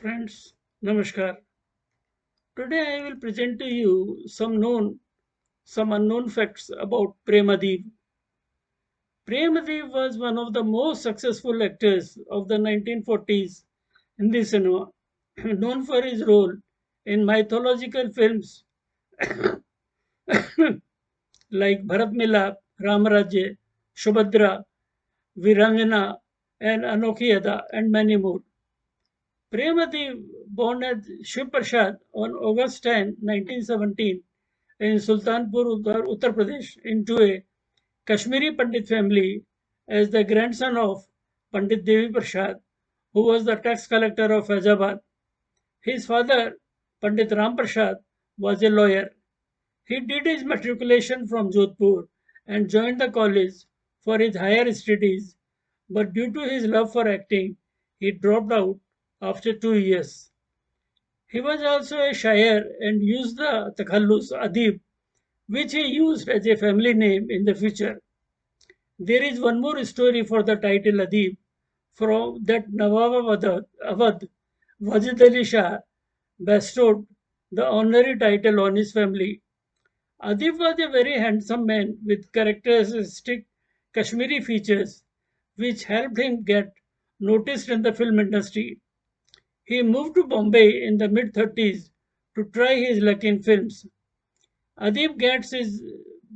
Friends, Namaskar. Today I will present to you some unknown facts about Premadeep. Premadeep was one of the most successful actors of the 1940s in the cinema, known for his role in mythological films like Bharat Milap, Ramarajya, Shubhadra, Virangana, and Anokhi Ada, and many more. Premadev, born as Shiv Prasad on August 10, 1917, in Sultanpur, Uttar Pradesh, into a Kashmiri Pandit family as the grandson of Pandit Devi Prasad, who was the tax collector of Faizabad. His father, Pandit Ram Prasad, was a lawyer. He did his matriculation from Jodhpur and joined the college for his higher studies, but due to his love for acting, he dropped out after 2 years. He was also a Shire and used the Takhallus Adib, which he used as a family name in the future. There is one more story for the title Adib from that Nawab Awadh Wajid Ali Shah bestowed the honorary title on his family. Adib was a very handsome man with characteristic Kashmiri features, which helped him get noticed in the film industry. He moved to Bombay in the mid 30s to try his luck in films. Adib gets his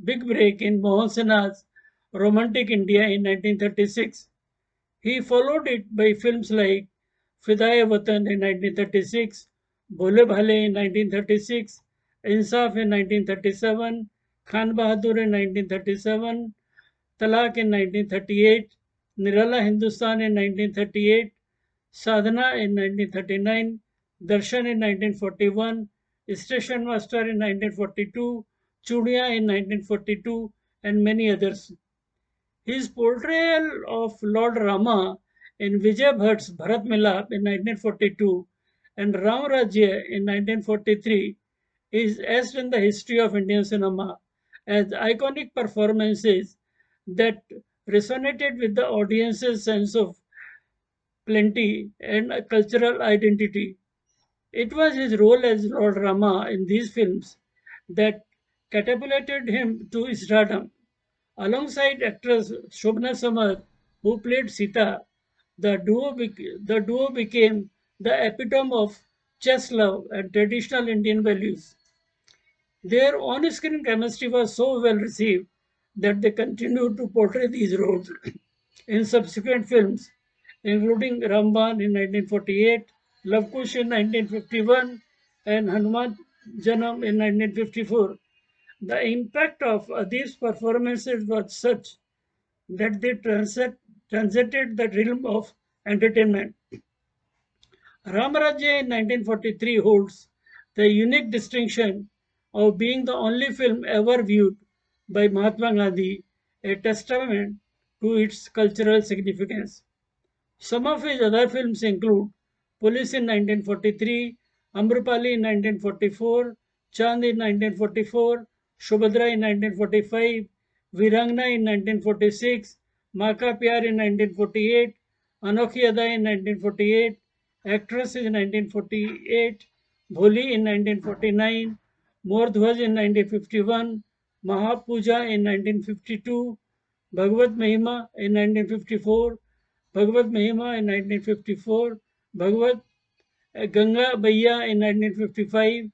big break in Mohan Sinha's Romantic India in 1936. He followed it by films like Fidai-e-Watan in 1936, Bhole Bhale in 1936, Insaf in 1937, Khan Bahadur in 1937, Talak in 1938, Nirala Hindustan in 1938, Sadhana in 1939, Darshan in 1941, Station Master in 1942, Chudia in 1942, and many others. His portrayal of Lord Rama in Vijay Bhatt's Bharat Milap in 1942 and Ram Rajya in 1943 is etched in the history of Indian cinema as iconic performances that resonated with the audience's sense of plenty and a cultural identity. It was his role as Lord Rama in these films that catapulted him to stardom. Alongside actress Shobna Samar, who played Sita, the duo became the epitome of chess love and traditional Indian values. Their on screen chemistry was so well received that they continued to portray these roles in subsequent films, including Ramban in 1948, Love Kush in 1951, and Hanuman Janam in 1954. The impact of these performances was such that they transcended the realm of entertainment. Ramarajya in 1943 holds the unique distinction of being the only film ever viewed by Mahatma Gandhi, a testament to its cultural significance. Some of his other films include Police in 1943, Amrapali in 1944, Chand in 1944, Shubhadra in 1945, Virangna in 1946, Maa Ka Pyar in 1948, Anokhi Ada in 1948, Actress in 1948, Bholi in 1949, Mordhwaj in 1951, Mahapuja in 1952, Bhagavad Mahima in 1954, Bhagavad Mahima in 1954, Bhagavad Ganga Bhaiya in 1955,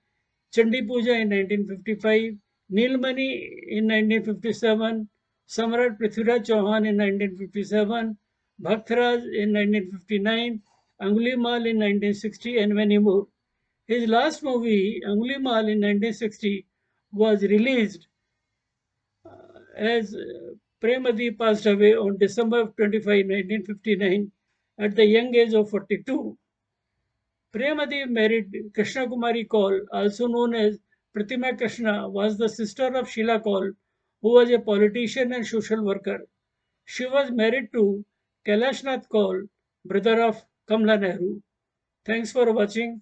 Chandi Puja in 1955, Nilmani in 1957, Samrat Prithviraj Chauhan in 1957, Bhaktraj in 1959, Angulimal in 1960, and many more. His last movie, Angulimal in 1960, was released as Premadi passed away on December 25, 1959, at the young age of 42. Premadi married Krishna Kumari Kaul, also known as Pratima Krishna, was the sister of Sheila Kaul, who was a politician and social worker. She was married to Kailashnath Kaul, brother of Kamla Nehru. Thanks for watching.